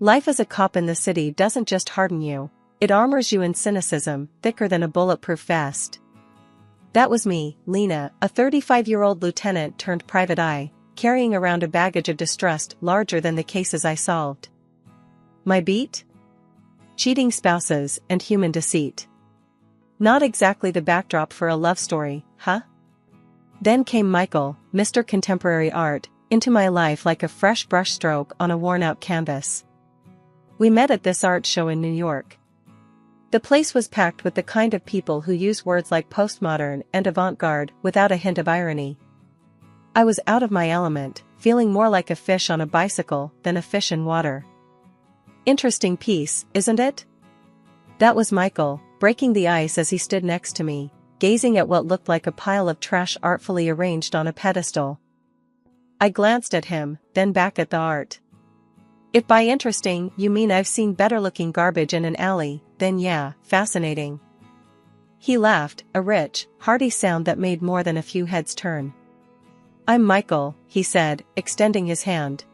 Life as a cop in the city doesn't just harden you, it armors you in cynicism, thicker than a bulletproof vest. That was me, Lena, a 35-year-old lieutenant turned private eye, carrying around a baggage of distrust larger than the cases I solved. My beat? Cheating spouses and human deceit. Not exactly the backdrop for a love story, huh? Then came Michael, Mr. Contemporary Art, into my life like a fresh brushstroke on a worn-out canvas. We met at this art show in New York. The place was packed with the kind of people who use words like postmodern and avant-garde without a hint of irony. I was out of my element, feeling more like a fish on a bicycle than a fish in water. Interesting piece, isn't it? That was Michael, breaking the ice as he stood next to me, gazing at what looked like a pile of trash artfully arranged on a pedestal. I glanced at him, then back at the art. If by interesting you mean I've seen better-looking garbage in an alley, then yeah, fascinating. He laughed, a rich, hearty sound that made more than a few heads turn. I'm Michael, he said, extending his hand.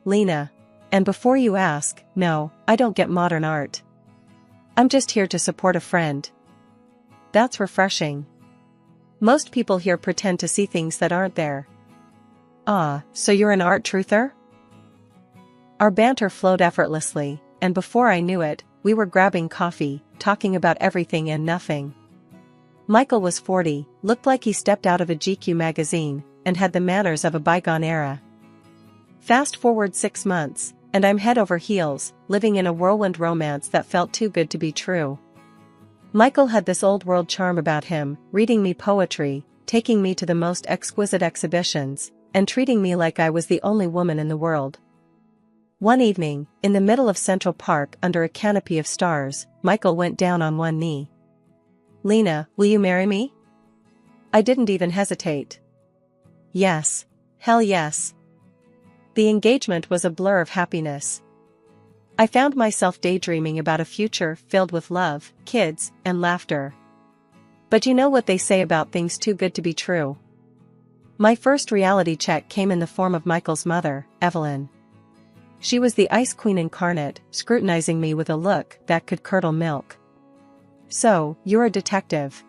Lena. And before you ask, no, I don't get modern art. I'm just here to support a friend. That's refreshing. Most people here pretend to see things that aren't there. Ah, so you're an art truther? Our banter flowed effortlessly, and before I knew it, we were grabbing coffee, talking about everything and nothing. Michael was 40, looked like he stepped out of a GQ magazine, and had the manners of a bygone era. Fast forward 6 months, and I'm head over heels, living in a whirlwind romance that felt too good to be true. Michael had this old-world charm about him, reading me poetry, taking me to the most exquisite exhibitions, and treating me like I was the only woman in the world. One evening, in the middle of Central Park under a canopy of stars, Michael went down on one knee. Lena, will you marry me? I didn't even hesitate. Yes. Hell yes. The engagement was a blur of happiness. I found myself daydreaming about a future filled with love, kids, and laughter. But you know what they say about things too good to be true. My first reality check came in the form of Michael's mother, Evelyn. She was the ice queen incarnate, scrutinizing me with a look that could curdle milk. So, you're a detective.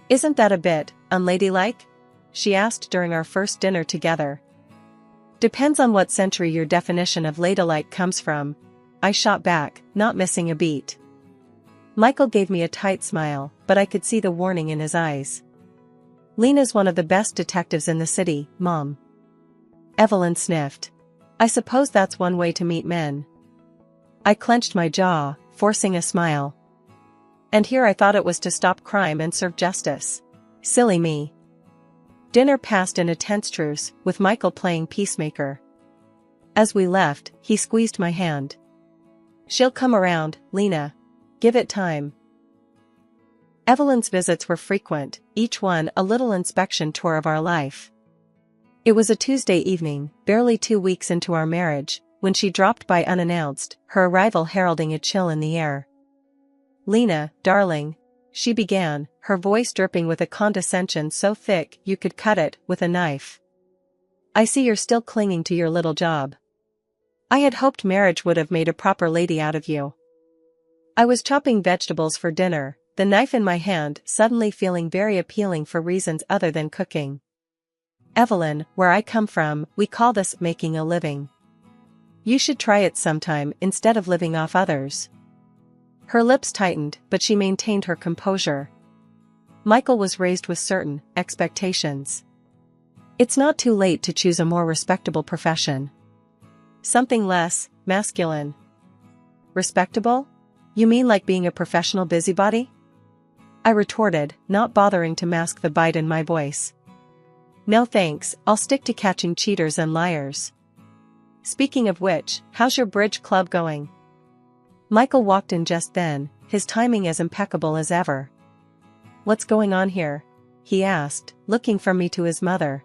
Isn't that a bit unladylike? She asked during our first dinner together. Depends on what century your definition of ladylike comes from, I shot back, not missing a beat. Michael gave me a tight smile, but I could see the warning in his eyes. Lena's one of the best detectives in the city, Mom. Evelyn sniffed. I suppose that's one way to meet men. I clenched my jaw, forcing a smile. And here I thought it was to stop crime and serve justice. Silly me. Dinner passed in a tense truce, with Michael playing peacemaker. As we left, he squeezed my hand. She'll come around, Lena. Give it time. Evelyn's visits were frequent, each one a little inspection tour of our life. It was a Tuesday evening, barely 2 weeks into our marriage, when she dropped by unannounced, her arrival heralding a chill in the air. Lena, darling, she began, her voice dripping with a condescension so thick you could cut it with a knife. I see you're still clinging to your little job. I had hoped marriage would have made a proper lady out of you. I was chopping vegetables for dinner, the knife in my hand suddenly feeling very appealing for reasons other than cooking. Evelyn, where I come from, we call this making a living. You should try it sometime instead of living off others. Her lips tightened, but she maintained her composure. Michael was raised with certain expectations. It's not too late to choose a more respectable profession. Something less masculine. Respectable? You mean like being a professional busybody? I retorted, not bothering to mask the bite in my voice. No thanks, I'll stick to catching cheaters and liars. Speaking of which, how's your bridge club going? Michael walked in just then, his timing as impeccable as ever. What's going on here? He asked, looking from me to his mother.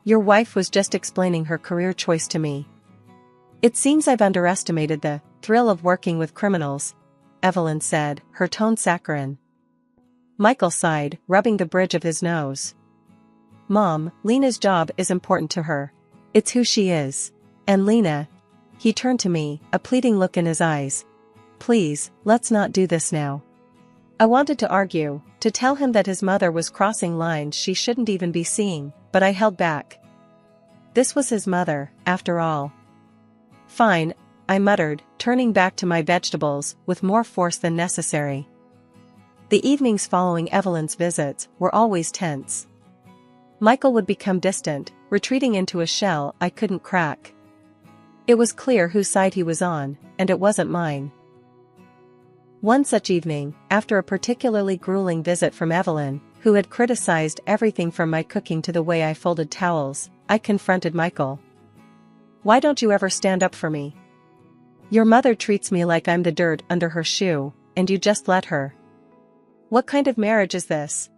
Your wife was just explaining her career choice to me. It seems I've underestimated the thrill of working with criminals, Evelyn said, her tone saccharine. Michael sighed, rubbing the bridge of his nose. Mom, Lena's job is important to her. It's who she is. And Lena, He turned to me, a pleading look in his eyes. Please, let's not do this now. I wanted to argue, to tell him that his mother was crossing lines she shouldn't even be seeing, but I held back. This was his mother, after all. Fine, I muttered, turning back to my vegetables with more force than necessary. The evenings following Evelyn's visits were always tense. Michael would become distant, retreating into a shell I couldn't crack. It was clear whose side he was on, and it wasn't mine. One such evening, after a particularly grueling visit from Evelyn, who had criticized everything from my cooking to the way I folded towels, I confronted Michael. Why don't you ever stand up for me? Your mother treats me like I'm the dirt under her shoe, and you just let her. What kind of marriage is this?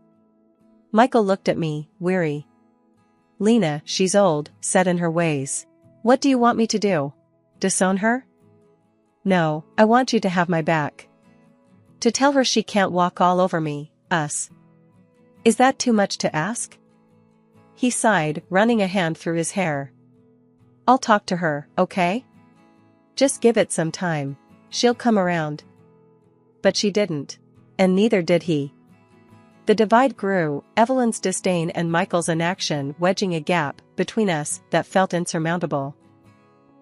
Michael looked at me, weary. Lena, she's old, set in her ways. What do you want me to do? Disown her? No, I want you to have my back. To tell her she can't walk all over me, us. Is that too much to ask? He sighed, running a hand through his hair. I'll talk to her, okay? Just give it some time. She'll come around. But she didn't. And neither did he. The divide grew, Evelyn's disdain and Michael's inaction wedging a gap between us that felt insurmountable.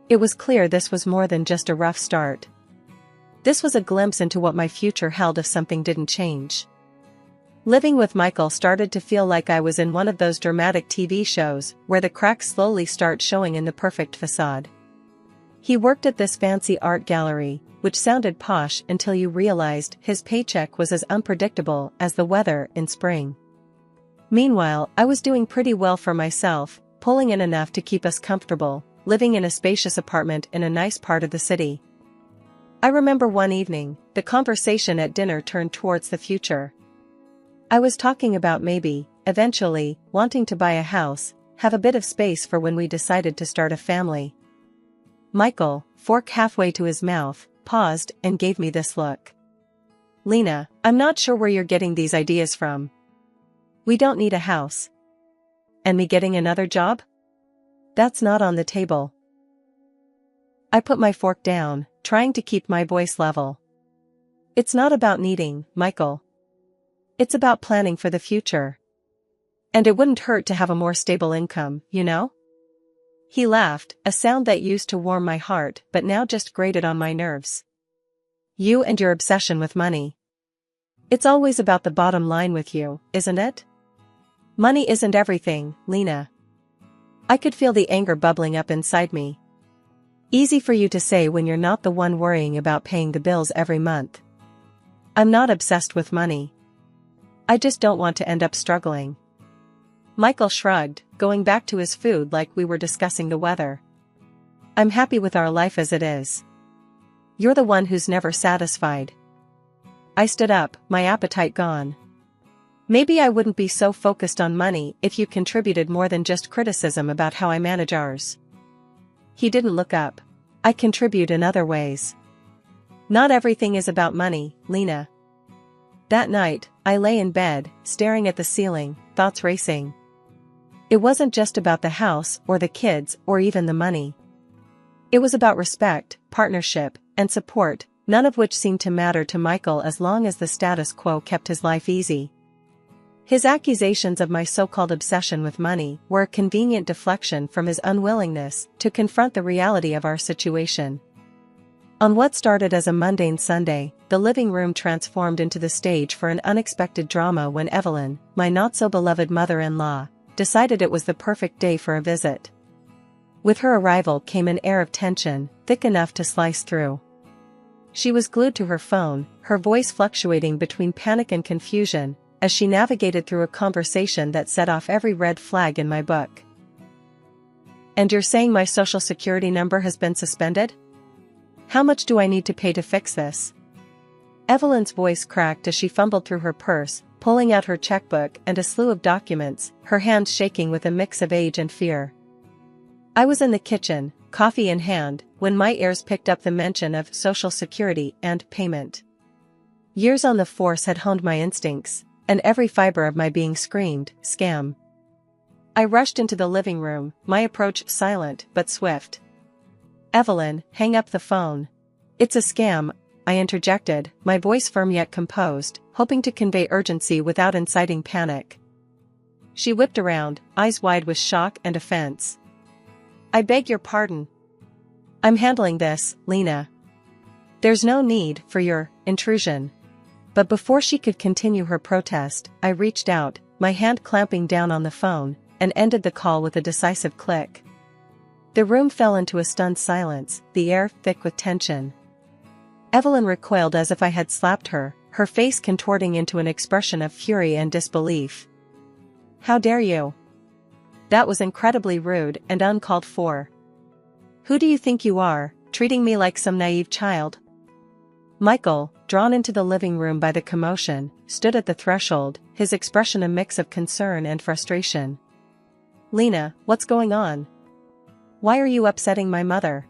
It was clear this was more than just a rough start. This was a glimpse into what my future held if something didn't change. Living with Michael started to feel like I was in one of those dramatic TV shows where the cracks slowly start showing in the perfect facade. He worked at this fancy art gallery, which sounded posh until you realized his paycheck was as unpredictable as the weather in spring. Meanwhile, I was doing pretty well for myself, pulling in enough to keep us comfortable, living in a spacious apartment in a nice part of the city. I remember one evening, the conversation at dinner turned towards the future. I was talking about maybe, eventually, wanting to buy a house, have a bit of space for when we decided to start a family. Michael, fork halfway to his mouth, paused and gave me this look. Lena, I'm not sure where you're getting these ideas from. We don't need a house. And me getting another job? That's not on the table. I put my fork down, trying to keep my voice level. It's not about needing, Michael. It's about planning for the future. And it wouldn't hurt to have a more stable income, you know? He laughed, a sound that used to warm my heart but now just grated on my nerves. You and your obsession with money. It's always about the bottom line with you, isn't it? Money isn't everything, Lena. I could feel the anger bubbling up inside me. Easy for you to say when you're not the one worrying about paying the bills every month. I'm not obsessed with money. I just don't want to end up struggling. Michael shrugged, going back to his food like we were discussing the weather. I'm happy with our life as it is. You're the one who's never satisfied. I stood up, my appetite gone. Maybe I wouldn't be so focused on money if you contributed more than just criticism about how I manage ours. He didn't look up. I contribute in other ways. Not everything is about money, Lena. That night, I lay in bed, staring at the ceiling, thoughts racing. It wasn't just about the house or the kids or even the money. It was about respect, partnership, and support, none of which seemed to matter to Michael as long as the status quo kept his life easy. His accusations of my so-called obsession with money were a convenient deflection from his unwillingness to confront the reality of our situation. On what started as a mundane Sunday, the living room transformed into the stage for an unexpected drama when Evelyn, my not-so-beloved mother-in-law, decided it was the perfect day for a visit. With her arrival came an air of tension, thick enough to slice through. She was glued to her phone, her voice fluctuating between panic and confusion, as she navigated through a conversation that set off every red flag in my book. And you're saying my social security number has been suspended? How much do I need to pay to fix this? Evelyn's voice cracked as she fumbled through her purse, pulling out her checkbook and a slew of documents, her hands shaking with a mix of age and fear. I was in the kitchen, coffee in hand, when my ears picked up the mention of Social Security and payment. Years on the force had honed my instincts, and every fiber of my being screamed, scam. I rushed into the living room, my approach silent but swift. Evelyn, hang up the phone. It's a scam, I interjected, my voice firm yet composed, hoping to convey urgency without inciting panic. She whipped around, eyes wide with shock and offense. I beg your pardon. I'm handling this, Lena. There's no need for your intrusion. But before she could continue her protest, I reached out, my hand clamping down on the phone, and ended the call with a decisive click. The room fell into a stunned silence, the air thick with tension. Evelyn recoiled as if I had slapped her, her face contorting into an expression of fury and disbelief. How dare you? That was incredibly rude and uncalled for. Who do you think you are, treating me like some naive child? Michael, drawn into the living room by the commotion, stood at the threshold, his expression a mix of concern and frustration. Lena, what's going on? Why are you upsetting my mother?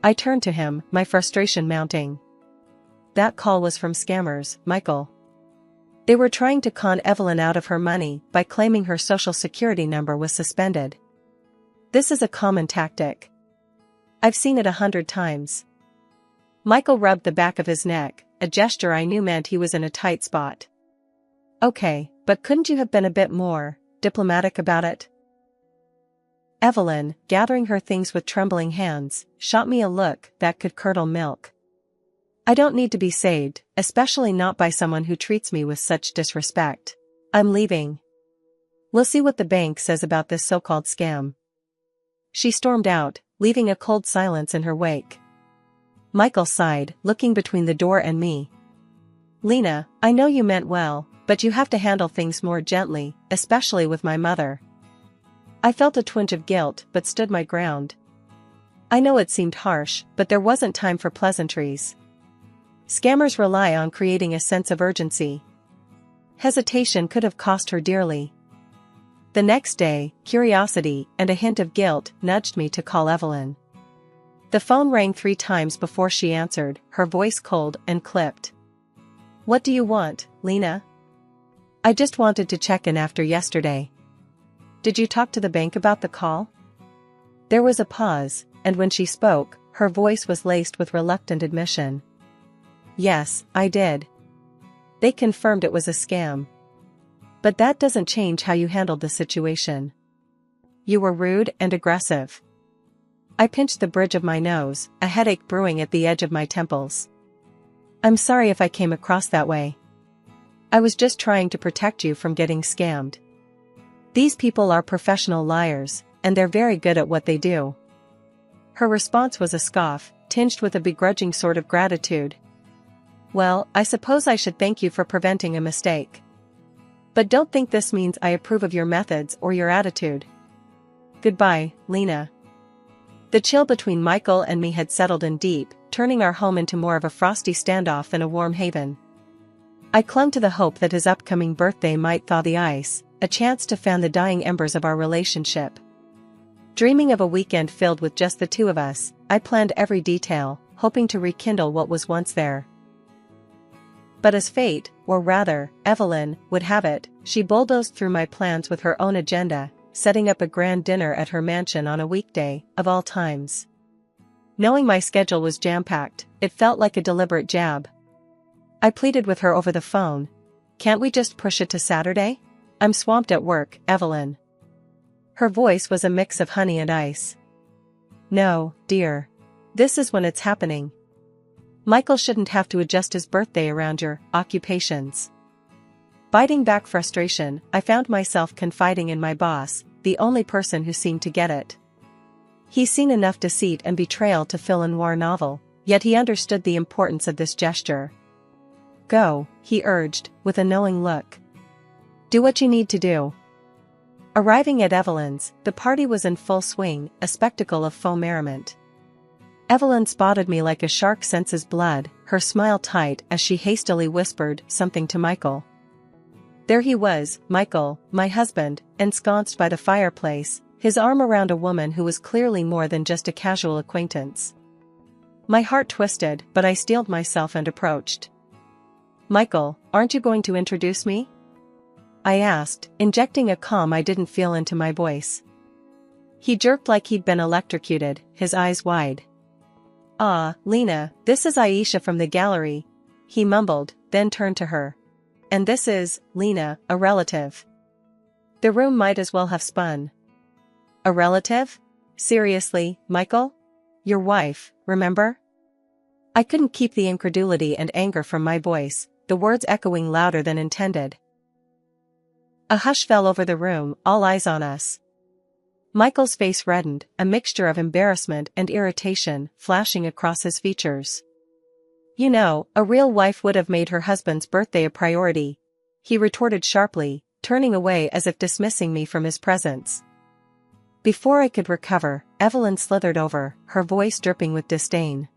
I turned to him, my frustration mounting. That call was from scammers, Michael. They were trying to con Evelyn out of her money by claiming her social security number was suspended. This is a common tactic. I've seen it 100 times. Michael rubbed the back of his neck, a gesture I knew meant he was in a tight spot. Okay, but couldn't you have been a bit more diplomatic about it? Evelyn, gathering her things with trembling hands, shot me a look that could curdle milk. I don't need to be saved, especially not by someone who treats me with such disrespect. I'm leaving. We'll see what the bank says about this so-called scam. She stormed out, leaving a cold silence in her wake. Michael sighed, looking between the door and me. Lena, I know you meant well, but you have to handle things more gently, especially with my mother. I felt a twinge of guilt but stood my ground. I know it seemed harsh, but there wasn't time for pleasantries. Scammers rely on creating a sense of urgency. Hesitation could have cost her dearly. The next day, curiosity and a hint of guilt nudged me to call Evelyn. The phone rang 3 times before she answered, her voice cold and clipped. What do you want, Lena? I just wanted to check in after yesterday. Did you talk to the bank about the call? There was a pause, and when she spoke, her voice was laced with reluctant admission. Yes, I did. They confirmed it was a scam. But that doesn't change how you handled the situation. You were rude and aggressive. I pinched the bridge of my nose, a headache brewing at the edge of my temples. I'm sorry if I came across that way. I was just trying to protect you from getting scammed. These people are professional liars, and they're very good at what they do. Her response was a scoff, tinged with a begrudging sort of gratitude. Well, I suppose I should thank you for preventing a mistake. But don't think this means I approve of your methods or your attitude. Goodbye, Lena. The chill between Michael and me had settled in deep, turning our home into more of a frosty standoff than a warm haven. I clung to the hope that his upcoming birthday might thaw the ice, a chance to fan the dying embers of our relationship. Dreaming of a weekend filled with just the two of us, I planned every detail, hoping to rekindle what was once there. But as fate, or rather, Evelyn, would have it, she bulldozed through my plans with her own agenda, setting up a grand dinner at her mansion on a weekday, of all times. Knowing my schedule was jam-packed, it felt like a deliberate jab. I pleaded with her over the phone. Can't we just push it to Saturday? I'm swamped at work, Evelyn. Her voice was a mix of honey and ice. No, dear. This is when it's happening. Michael shouldn't have to adjust his birthday around your occupations. Biting back frustration, I found myself confiding in my boss, the only person who seemed to get it. He's seen enough deceit and betrayal to fill a noir novel, yet he understood the importance of this gesture. Go, he urged, with a knowing look. Do what you need to do. Arriving at Evelyn's, the party was in full swing, a spectacle of faux merriment. Evelyn spotted me like a shark senses blood, her smile tight as she hastily whispered something to Michael. There he was, Michael, my husband, ensconced by the fireplace, his arm around a woman who was clearly more than just a casual acquaintance. My heart twisted, but I steeled myself and approached. Michael, aren't you going to introduce me? I asked, injecting a calm I didn't feel into my voice. He jerked like he'd been electrocuted, his eyes wide. "Ah, Lena, this is Aisha from the gallery," he mumbled, then turned to her. "And this is, Lena, a relative." The room might as well have spun. "A relative? Seriously, Michael? Your wife, remember?" I couldn't keep the incredulity and anger from my voice, the words echoing louder than intended. A hush fell over the room, all eyes on us. Michael's face reddened, a mixture of embarrassment and irritation flashing across his features. "You know, a real wife would have made her husband's birthday a priority," he retorted sharply, turning away as if dismissing me from his presence. Before I could recover, Evelyn slithered over, her voice dripping with disdain.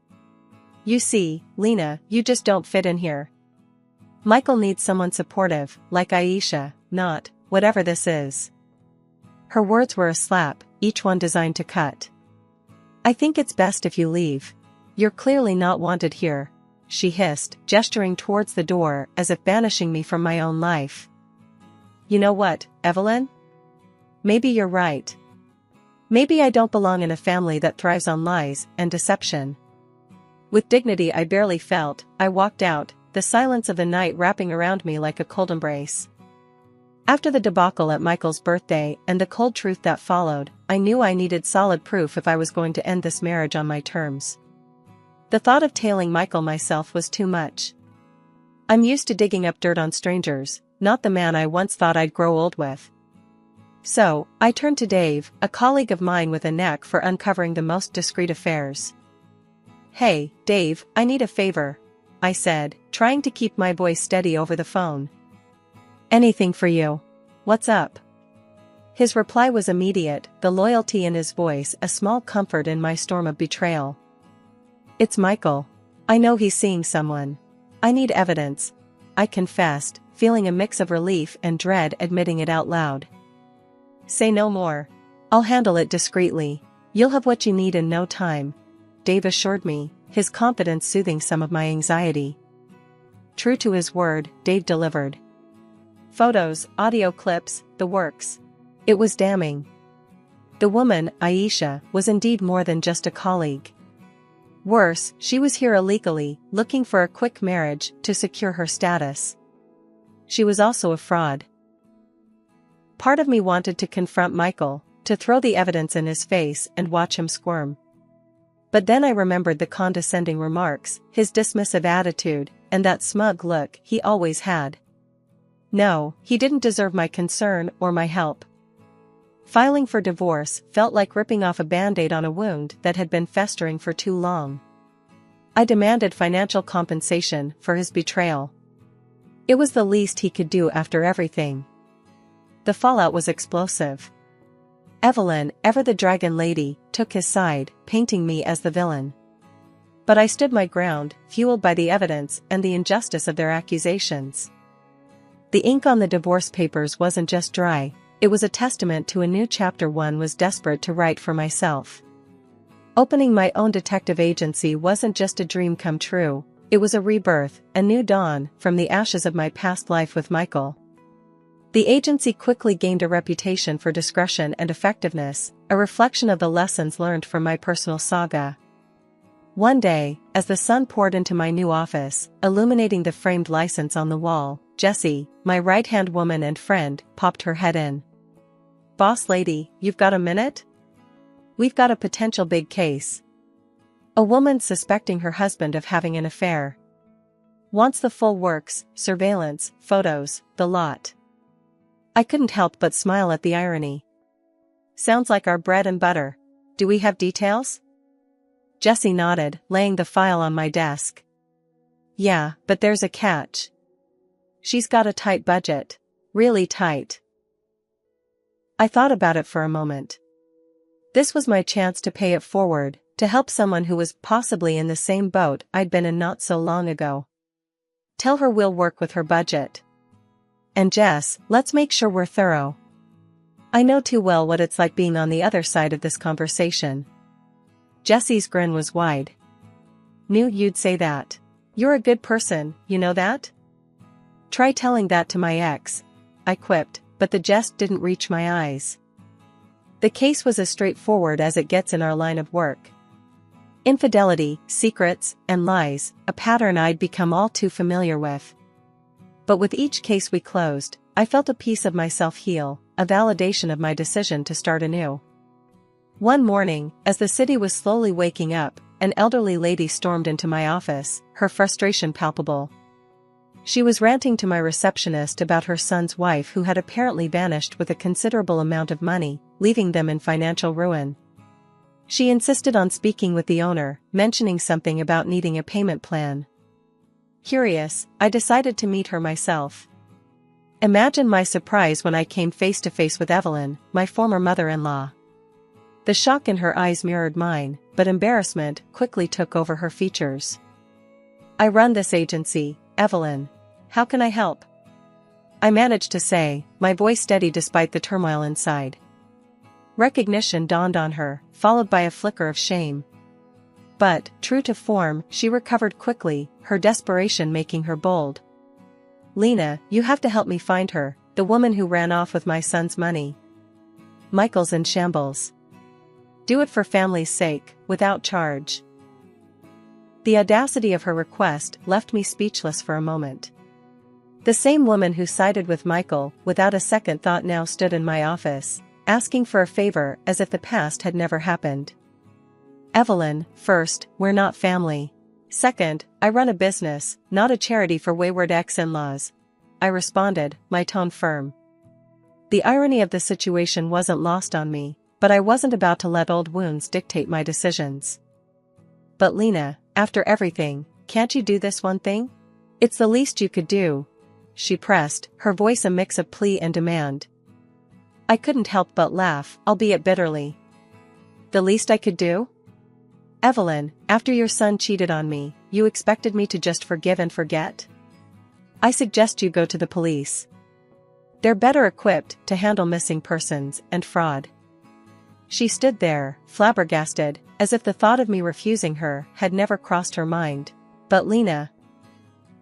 "You see, Lena, you just don't fit in here. Michael needs someone supportive, like Aisha, not, whatever this is." Her words were a slap, each one designed to cut. "I think it's best if you leave. You're clearly not wanted here," she hissed, gesturing towards the door as if banishing me from my own life. "You know what, Evelyn? Maybe you're right. Maybe I don't belong in a family that thrives on lies and deception." With dignity I barely felt, I walked out, the silence of the night wrapping around me like a cold embrace. After the debacle at Michael's birthday and the cold truth that followed, I knew I needed solid proof if I was going to end this marriage on my terms. The thought of tailing Michael myself was too much. I'm used to digging up dirt on strangers, not the man I once thought I'd grow old with. So, I turned to Dave, a colleague of mine with a knack for uncovering the most discreet affairs. "Hey, Dave, I need a favor," I said, trying to keep my voice steady over the phone. "Anything for you. What's up?" His reply was immediate, the loyalty in his voice a small comfort in my storm of betrayal. "It's Michael. I know he's seeing someone. I need evidence," I confessed, feeling a mix of relief and dread admitting it out loud. "Say no more. I'll handle it discreetly. You'll have what you need in no time," Dave assured me, his confidence soothing some of my anxiety. True to his word, Dave delivered. Photos, audio clips, the works. It was damning. The woman, Aisha, was indeed more than just a colleague. Worse, she was here illegally, looking for a quick marriage to secure her status. She was also a fraud. Part of me wanted to confront Michael, to throw the evidence in his face and watch him squirm. But then I remembered the condescending remarks, his dismissive attitude, and that smug look he always had. No, he didn't deserve my concern or my help. Filing for divorce felt like ripping off a band-aid on a wound that had been festering for too long. I demanded financial compensation for his betrayal. It was the least he could do after everything. The fallout was explosive. Evelyn, ever the dragon lady, took his side, painting me as the villain. But I stood my ground, fueled by the evidence and the injustice of their accusations. The ink on the divorce papers wasn't just dry, it was a testament to a new chapter one was desperate to write for myself. Opening my own detective agency wasn't just a dream come true, it was a rebirth, a new dawn from the ashes of my past life with Michael. The agency quickly gained a reputation for discretion and effectiveness, a reflection of the lessons learned from my personal saga. One day, as the sun poured into my new office, illuminating the framed license on the wall, Jessie, my right-hand woman and friend, popped her head in. "Boss lady, you've got a minute? We've got a potential big case. A woman suspecting her husband of having an affair. Wants the full works, surveillance, photos, the lot." I couldn't help but smile at the irony. "Sounds like our bread and butter. Do we have details?" Jessie nodded, laying the file on my desk. "Yeah, but there's a catch. She's got a tight budget. Really tight." I thought about it for a moment. This was my chance to pay it forward, to help someone who was possibly in the same boat I'd been in not so long ago. Tell her we'll work with her budget. And Jess, let's make sure we're thorough. I know too well what it's like being on the other side of this conversation. Jessie's grin was wide. "Knew you'd say that. You're a good person, you know that?" "Try telling that to my ex," I quipped, but the jest didn't reach my eyes. The case was as straightforward as it gets in our line of work. Infidelity, secrets, and lies, a pattern I'd become all too familiar with. But with each case we closed, I felt a piece of myself heal, a validation of my decision to start anew. One morning, as the city was slowly waking up, an elderly lady stormed into my office, her frustration palpable. She was ranting to my receptionist about her son's wife who had apparently vanished with a considerable amount of money, leaving them in financial ruin. She insisted on speaking with the owner, mentioning something about needing a payment plan. Curious, I decided to meet her myself. Imagine my surprise when I came face to face with Evelyn, my former mother-in-law. The shock in her eyes mirrored mine, but embarrassment quickly took over her features. "I run this agency, Evelyn. How can I help?" I managed to say, my voice steady despite the turmoil inside. Recognition dawned on her, followed by a flicker of shame. But, true to form, she recovered quickly, her desperation making her bold. "Lena, you have to help me find her, the woman who ran off with my son's money. Michael's in shambles. Do it for family's sake, without charge." The audacity of her request left me speechless for a moment. The same woman who sided with Michael without a second thought now stood in my office, asking for a favor as if the past had never happened. "Evelyn, first, we're not family. Second, I run a business, not a charity for wayward ex-in-laws," I responded, my tone firm. The irony of the situation wasn't lost on me, but I wasn't about to let old wounds dictate my decisions. "But Lena, after everything, can't you do this one thing? It's the least you could do," she pressed, her voice a mix of plea and demand. I couldn't help but laugh, albeit bitterly. "The least I could do? Evelyn, after your son cheated on me, you expected me to just forgive and forget? I suggest you go to the police. They're better equipped to handle missing persons and fraud." She stood there, flabbergasted, as if the thought of me refusing her had never crossed her mind. "But Lena..."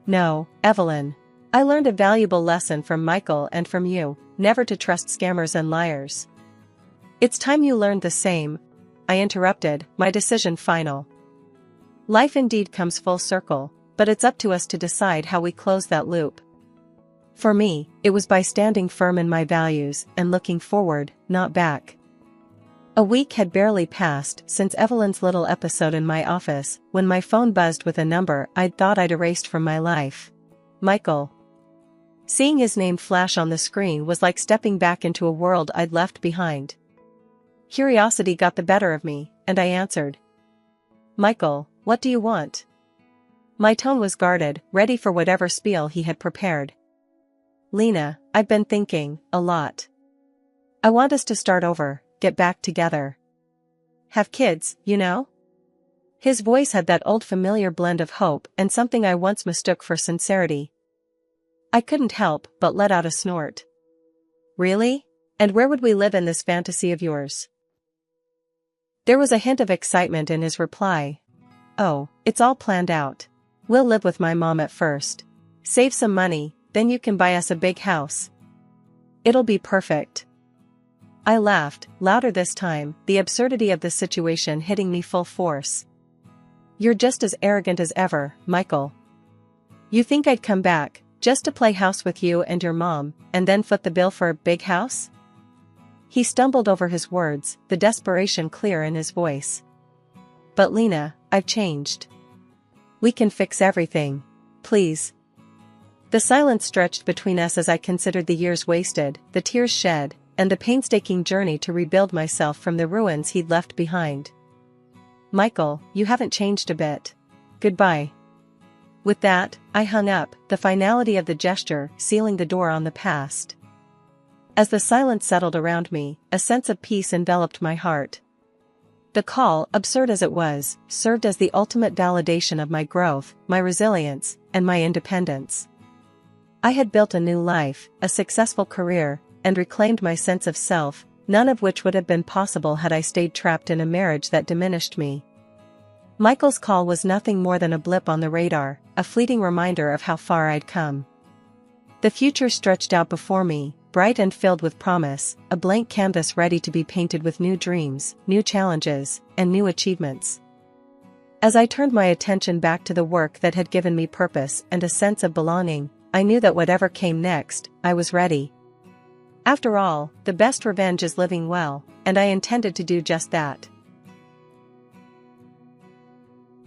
"No, Evelyn. I learned a valuable lesson from Michael and from you, never to trust scammers and liars. It's time you learned the same," I interrupted, my decision final. Life indeed comes full circle, but it's up to us to decide how we close that loop. For me, it was by standing firm in my values and looking forward, not back. A week had barely passed since Evelyn's little episode in my office, when my phone buzzed with a number I'd thought I'd erased from my life. Michael. Seeing his name flash on the screen was like stepping back into a world I'd left behind. Curiosity got the better of me, and I answered. "Michael, what do you want?" My tone was guarded, ready for whatever spiel he had prepared. "Lena, I've been thinking, a lot. I want us to start over, get back together. Have kids, you know?" His voice had that old familiar blend of hope and something I once mistook for sincerity. I couldn't help but let out a snort. "Really? And where would we live in this fantasy of yours?" There was a hint of excitement in his reply. "Oh, it's all planned out. We'll live with my mom at first. Save some money, then you can buy us a big house. It'll be perfect." I laughed, louder this time, the absurdity of the situation hitting me full force. "You're just as arrogant as ever, Michael. You think I'd come back, just to play house with you and your mom, and then foot the bill for a big house?" He stumbled over his words, the desperation clear in his voice. "But Lena, I've changed. We can fix everything. Please." The silence stretched between us as I considered the years wasted, the tears shed, and the painstaking journey to rebuild myself from the ruins he'd left behind. "Michael, you haven't changed a bit. Goodbye." With that, I hung up, the finality of the gesture sealing the door on the past. As the silence settled around me, a sense of peace enveloped my heart. The call, absurd as it was, served as the ultimate validation of my growth, my resilience, and my independence. I had built a new life, a successful career, and reclaimed my sense of self, none of which would have been possible had I stayed trapped in a marriage that diminished me. Michael's call was nothing more than a blip on the radar, a fleeting reminder of how far I'd come. The future stretched out before me, bright and filled with promise, a blank canvas ready to be painted with new dreams, new challenges, and new achievements. As I turned my attention back to the work that had given me purpose and a sense of belonging, I knew that whatever came next, I was ready. After all, the best revenge is living well, and I intended to do just that.